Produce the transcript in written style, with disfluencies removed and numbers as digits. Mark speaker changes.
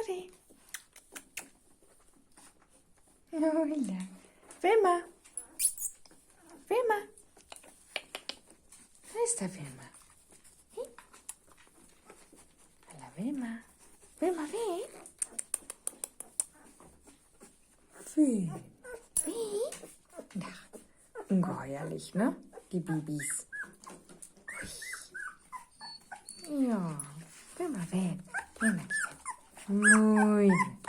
Speaker 1: Sorry. Hola. Wilma. Wilma. Da ist der Wilma. Hey. Hallo Wilma. Wilma, wie? Wie? Wie? Ach, ungeheuerlich, ne? Die Babys. Ui. Ja. Wilma, wen? Wilma, Muy bien.